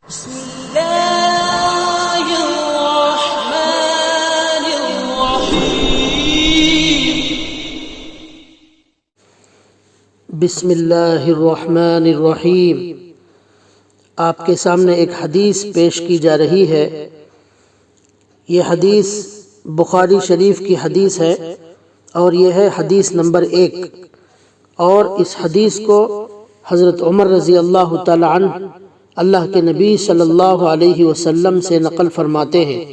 بسم الله الرحمن الرحيم بسم اللہ الرحمن الرحیم۔ آپ کے سامنے ایک حدیث پیش کی جا رہی ہے۔ یہ حدیث بخاری شریف کی حدیث ہے اور یہ ہے حدیث نمبر 1، اور اس حدیث کو حضرت عمر رضی اللہ تعالی عنہ اللہ کے نبی صلی اللہ علیہ وسلم سے نقل فرماتے ہیں۔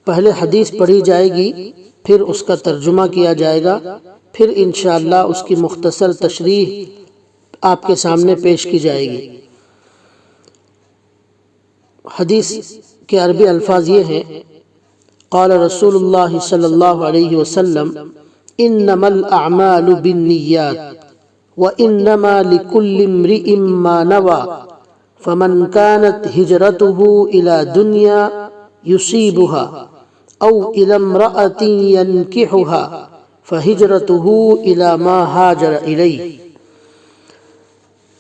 پہلے حدیث پڑھی جائے گی، پھر اس کا ترجمہ کیا جائے گا، پھر انشاءاللہ اس کی مختصر تشریح آپ کے سامنے پیش کی جائے گی۔ حدیث کے عربی الفاظ یہ ہیں: قال رسول اللہ صلی اللہ علیہ وسلم انما الاعمال بالنیات وانما لكل امرئ ما نوى فمن كانت هجرته الى دنيا يصيبها او الى امرأة ينكحها فہجرته الى ما ہاجر الیہ۔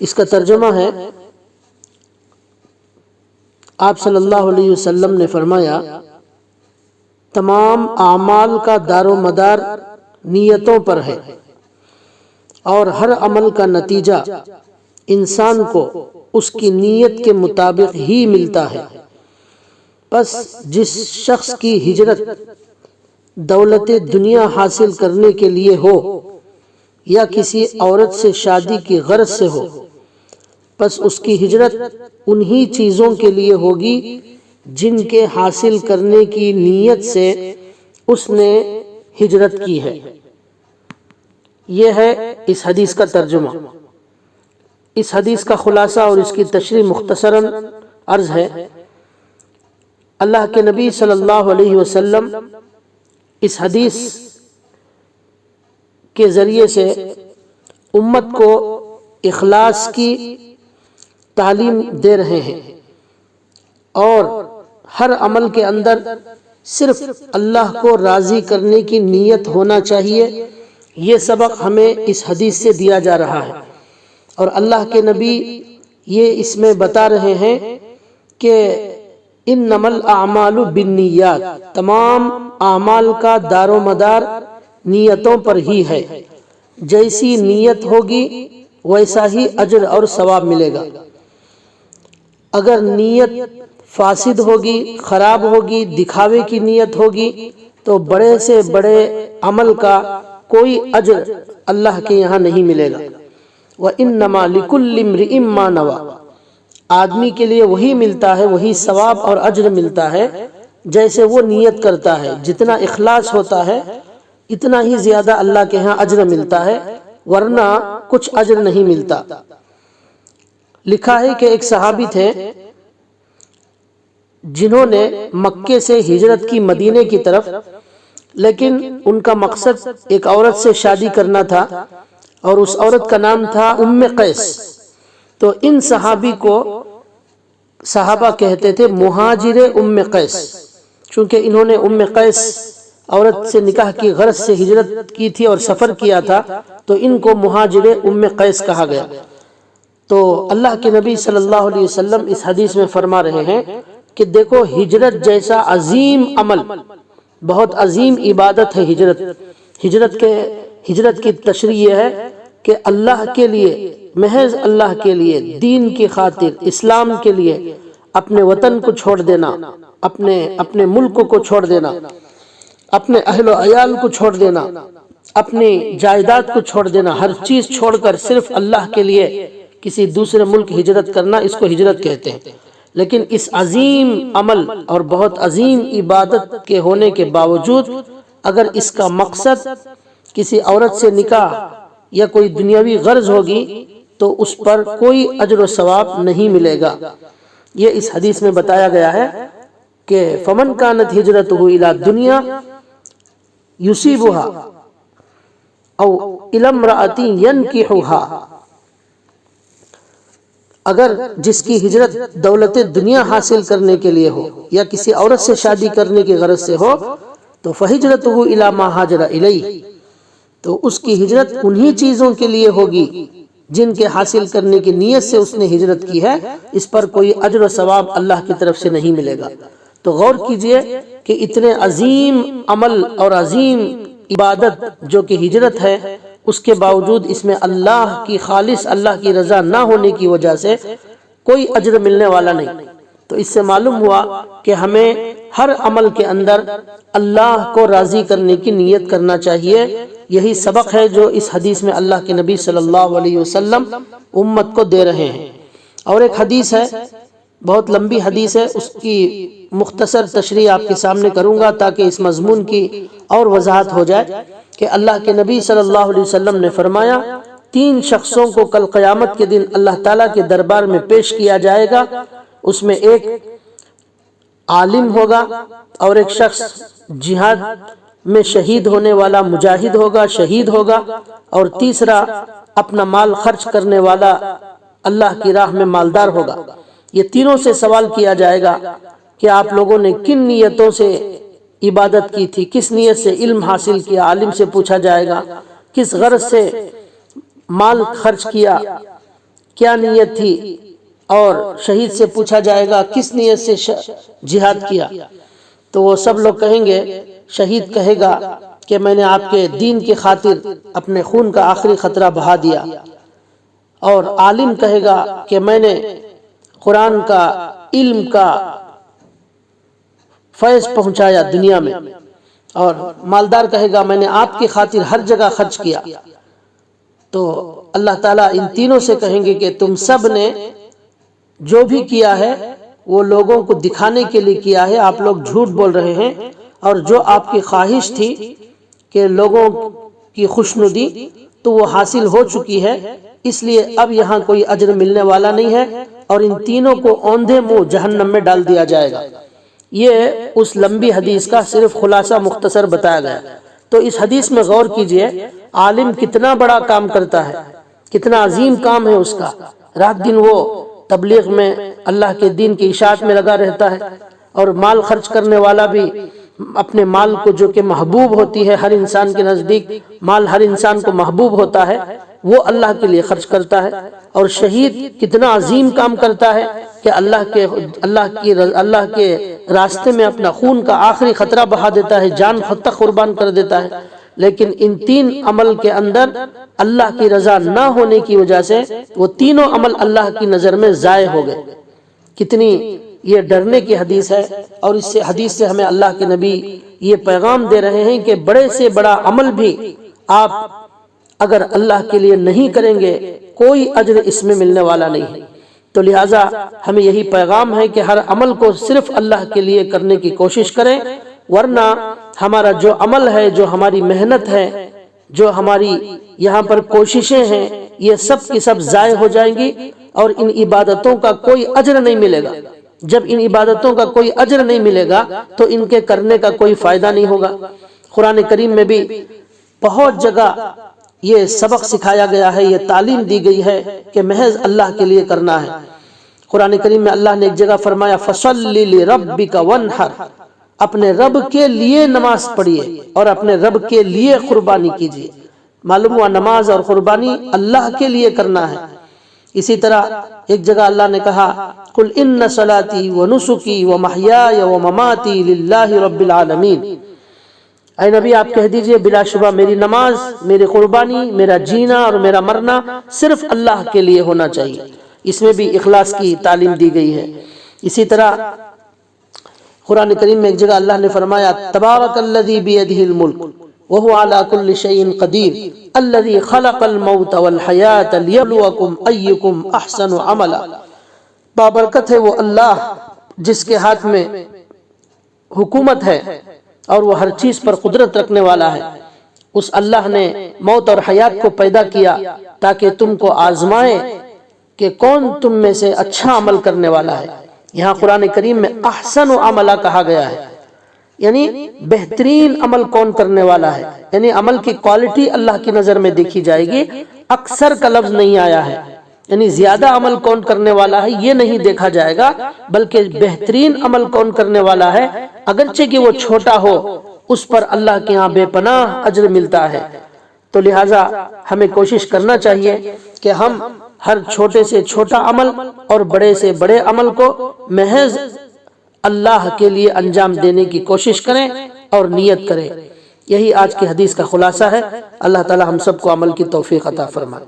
اس کا ترجمہ ہے، آپ صلی اللہ علیہ وسلم نے فرمایا، تمام اعمال کا دار و مدار نیتوں پر ہے، اور ہر عمل کا نتیجہ انسان کو اس کی نیت کے مطابق ہی ملتا ہے۔ پس جس شخص کی ہجرت دولت دنیا حاصل کرنے کے لیے ہو یا کسی عورت سے شادی کی غرض سے ہو، پس اس کی ہجرت انہی چیزوں کے لیے ہوگی جن کے حاصل کرنے کی نیت سے اس نے ہجرت کی ہے۔ یہ ہے اس حدیث کا ترجمہ۔ اس حدیث کا خلاصہ اور اس کی تشریح مختصراً عرض ہے۔ اللہ کے نبی صلی اللہ علیہ وسلم اس حدیث کے ذریعے سے امت کو اخلاص کی تعلیم دے رہے ہیں، اور ہر عمل کے اندر صرف اللہ کو راضی کرنے کی نیت ہونا چاہیے۔ یہ سبق ہمیں اس حدیث سے دیا جا رہا ہے، اور اللہ کے نبی یہ اس میں بتا رہے ہیں کہ انما الاعمال بالنیات، تمام اعمال کا دار و مدار نیتوں پر ہی ہے۔ جیسی نیت ہوگی ویسا ہی اجر اور ثواب ملے گا۔ اگر نیت فاسد ہوگی، خراب ہوگی، دکھاوے کی نیت ہوگی، تو بڑے سے بڑے عمل کا کوئی اجر اللہ کے یہاں نہیں ملے گا۔ وَإِنَّمَا لِكُلِّ امْرِئٍ مَّا نَوَىٰ، آدمی کے لیے وہی ملتا ہے، وہی ثواب اور اجر ملتا ہے جیسے وہ نیت کرتا ہے۔ جتنا اخلاص ہوتا ہے اتنا ہی زیادہ اللہ کے ہاں اجر ملتا ہے، ورنہ کچھ اجر نہیں ملتا۔ لکھا ہے کہ ایک صحابی تھے جنہوں نے مکے سے ہجرت کی مدینے کی طرف، لیکن ان کا مقصد ایک عورت سے شادی کرنا تھا، اور اس عورت کا نام تھا ام قیس۔ تو ان صحابی کو صحابہ کہتے تھے مہاجر ام قیس، چونکہ انہوں نے ام قیس عورت سے نکاح کی غرض سے ہجرت کی تھی اور سفر کیا تھا، تو ان کو مہاجر ام قیس کہا گیا۔ تو اللہ کے نبی صلی اللہ علیہ وسلم اس حدیث میں فرما رہے ہیں کہ دیکھو، ہجرت جیسا عظیم عمل، بہت عظیم عبادت ہے ہجرت۔ ہجرت کی تشریح یہ ہے کہ اللہ کے لیے، محض اللہ کے لیے، دین کی خاطر، اسلام کے لیے اپنے وطن کو چھوڑ دینا، اپنے ملک کو چھوڑ دینا، اپنے اہل و عیال کو چھوڑ دینا، اپنی جائیداد کو چھوڑ دینا، ہر چیز چھوڑ کر صرف اللہ کے لیے کسی دوسرے ملک ہجرت کرنا، اس کو ہجرت کہتے ہیں۔ لیکن اس عظیم عمل اور بہت عظیم عبادت کے ہونے کے باوجود اگر اس کا مقصد کسی عورت سے نکاح یا کوئی دنیاوی غرض ہوگی تو اس پر کوئی اجر و ثواب نہیں ملے گا۔ یہ اس حدیث میں بتایا گیا ہے کہ فمن کانت ہجرتہ الی دنیا یصیبها او الی امرأۃ ینکحها، اگر جس کی ہجرت دولت دنیا حاصل کرنے کے لیے ہو یا کسی عورت سے شادی کرنے کی غرض سے ہو، تو فہجرتہ الی ما ہاجر الیہ، تو اس کی ہجرت انہی چیزوں کے لیے ہوگی جن کے حاصل کرنے کی نیت سے اس نے ہجرت کی ہے، اس پر کوئی اجر و ثواب اللہ کی طرف سے نہیں ملے گا۔ تو غور کیجئے کہ اتنے عظیم عمل اور عظیم عبادت جو کہ ہجرت ہے، اس کے باوجود اس میں اللہ کی خالص اللہ کی رضا نہ ہونے کی وجہ سے کوئی اجر ملنے والا نہیں۔ تو اس سے معلوم ہوا کہ ہمیں ہر عمل کے اندر اللہ کو راضی کرنے کی نیت کرنا چاہیے۔ یہی سبق ہے جو اس حدیث میں اللہ کے نبی صلی اللہ علیہ وسلم امت کو دے رہے ہیں۔ اور ایک حدیث ہے، بہت لمبی حدیث ہے، اس کی مختصر تشریح آپ کے سامنے کروں گا تاکہ اس مضمون کی اور وضاحت ہو جائے کہ اللہ کے نبی صلی اللہ علیہ وسلم نے فرمایا، 3 شخصوں کو کل قیامت کے دن اللہ تعالیٰ کے دربار میں پیش کیا جائے گا۔ اس میں ایک عالم ہوگا، اور ایک شخص جہاد میں شہید ہونے والا مجاہد ہوگا، شہید ہوگا، اور تیسرا اپنا مال خرچ کرنے والا اللہ کی راہ میں مالدار ہوگا۔ یہ تینوں سے سوال کیا جائے گا کہ آپ لوگوں نے کن نیتوں سے عبادت کی تھی، کس نیت سے علم حاصل کیا۔ عالم سے پوچھا جائے گا کس غرض سے مال خرچ کیا، کیا نیت تھی، اور شہید سے پوچھا جائے گا کس نیت سے جہاد کیا۔ تو وہ سب لوگ کہیں گے، شہید کہے گا کہ میں نے آپ کے دین کی خاطر اپنے خون کا آخری قطرہ بہا دیا، اور عالم کہے گا کہ میں نے قرآن کا علم کا فیض پہنچایا دنیا میں، اور مالدار کہے گا میں نے آپ کی خاطر ہر جگہ خرچ کیا۔ تو اللہ تعالیٰ ان تینوں سے کہیں گے کہ تم سب نے جو بھی کیا ہے وہ لوگوں کو دکھانے کے لیے کیا ہے، آپ لوگ جھوٹ بول رہے ہیں، اور جو آپ کی خواہش تھی کہ لوگوں کی خوشنودی تو وہ حاصل ہو چکی ہے، اس لیے اب یہاں کوئی اجر ملنے والا نہیں ہے، اور ان تینوں کو اوندھے منہ جہنم میں ڈال دیا جائے گا۔ یہ اس لمبی حدیث کا صرف خلاصہ مختصر بتایا گیا۔ تو اس حدیث میں غور کیجئے، عالم کتنا بڑا کام کرتا ہے، کتنا عظیم کام ہے اس کا۔ رات دن وہ تبلیغ میں اللہ کے دین کی اشاعت میں لگا رہتا ہے، اور مال خرچ کرنے والا بھی اپنے مال کو، جو کہ محبوب ہوتی ہے ہر انسان کے نزدیک، مال ہر انسان کو محبوب ہوتا ہے، وہ اللہ کے لیے خرچ کرتا ہے۔ اور شہید کتنا عظیم کام کرتا ہے کہ اللہ کے راستے میں اپنا خون کا آخری قطرہ بہا دیتا ہے، جان خود تک قربان کر دیتا ہے۔ لیکن ان 3 عمل کے اندر اللہ کی رضا نہ ہونے کی وجہ سے وہ تینوں عمل اللہ کی نظر میں ضائع ہو گئے۔ کتنی یہ ڈرنے کی حدیث ہے، اور اس سے حدیث سے ہمیں اللہ کے نبی یہ پیغام دے رہے ہیں کہ بڑے سے بڑا عمل بھی آپ اگر اللہ کے لیے نہیں کریں گے کوئی اجر اس میں ملنے والا نہیں ہے۔ تو لہٰذا ہمیں یہی پیغام ہے کہ ہر عمل کو صرف اللہ کے لیے کرنے کی کوشش کریں، ورنہ ہمارا جو عمل ہے، جو ہماری محنت ہے، جو ہماری یہاں پر کوششیں ہیں، یہ سب کی سب ضائع ہو جائیں گی، اور ان عبادتوں کا کوئی اجر نہیں ملے گا۔ جب ان عبادتوں کا کوئی اجر نہیں ملے گا تو ان کے کرنے کا کوئی فائدہ نہیں ہوگا۔ قرآن کریم میں بھی بہت جگہ یہ سبق سکھایا گیا ہے، یہ تعلیم دی گئی ہے کہ محض اللہ کے لیے کرنا ہے۔ قرآن کریم میں اللہ نے ایک جگہ فرمایا فَصَلِّ لِرَبِّكَ وَانْحَرْ، اپنے رب کے لیے نماز پڑھیے اور اپنے رب کے لیے قربانی کیجیے۔ معلوم ہوا نماز اور قربانی اللہ کے لیے کرنا ہے۔ اسی طرح ایک جگہ اللہ نے کہا قُلْ إِنَّ صَلَاتِي وَنُسُكِي وَمَحْيَايَ وَمَمَاتِي لِلَّهِ رَبِّ الْعَالَمِينَ، اے نبی آپ کہہ دیجئے بلا شبہ میری نماز، میری قربانی، میرا جینا اور میرا مرنا صرف اللہ کے لیے ہونا چاہیے۔ اس میں بھی اخلاص کی تعلیم دی گئی ہے۔ اسی طرح قرآن کریم میں ایک جگہ اللہ نے فرمایا تبارک الذی بیدہ الملک وہو علی کل شیء قدیر الذی خلق الموت والحیاۃ لیبلوکم ایکم احسن عملا، بابرکت ہے وہ اللہ جس کے ہاتھ میں حکومت ہے اور وہ ہر چیز پر قدرت رکھنے والا ہے۔ اس اللہ نے موت اور حیات کو پیدا کیا تاکہ تم کو آزمائے کہ کون تم میں سے اچھا عمل کرنے والا ہے۔ یہاں قرآن کریم میں احسن عملہ کہا گیا ہے، یعنی بہترین عمل کون کرنے والا ہے، یعنی عمل کی کوالٹی اللہ کی نظر میں دیکھی جائے گی۔ اکثر کا لفظ نہیں آیا ہے، یعنی زیادہ عمل کون کرنے والا ہے یہ نہیں دیکھا جائے گا، بلکہ بہترین عمل کون کرنے والا ہے، اگرچہ کہ وہ چھوٹا ہو، اس پر اللہ کے ہاں بے پناہ اجر ملتا ہے۔ تو لہٰذا ہمیں کوشش کرنا چاہیے کہ ہم ہر چھوٹے سے چھوٹا عمل اور بڑے سے بڑے عمل کو محض اللہ کے لیے انجام دینے کی کوشش کریں اور نیت کریں۔ یہی آج کی حدیث کا خلاصہ ہے۔ اللہ تعالی ہم سب کو عمل کی توفیق عطا فرمائے۔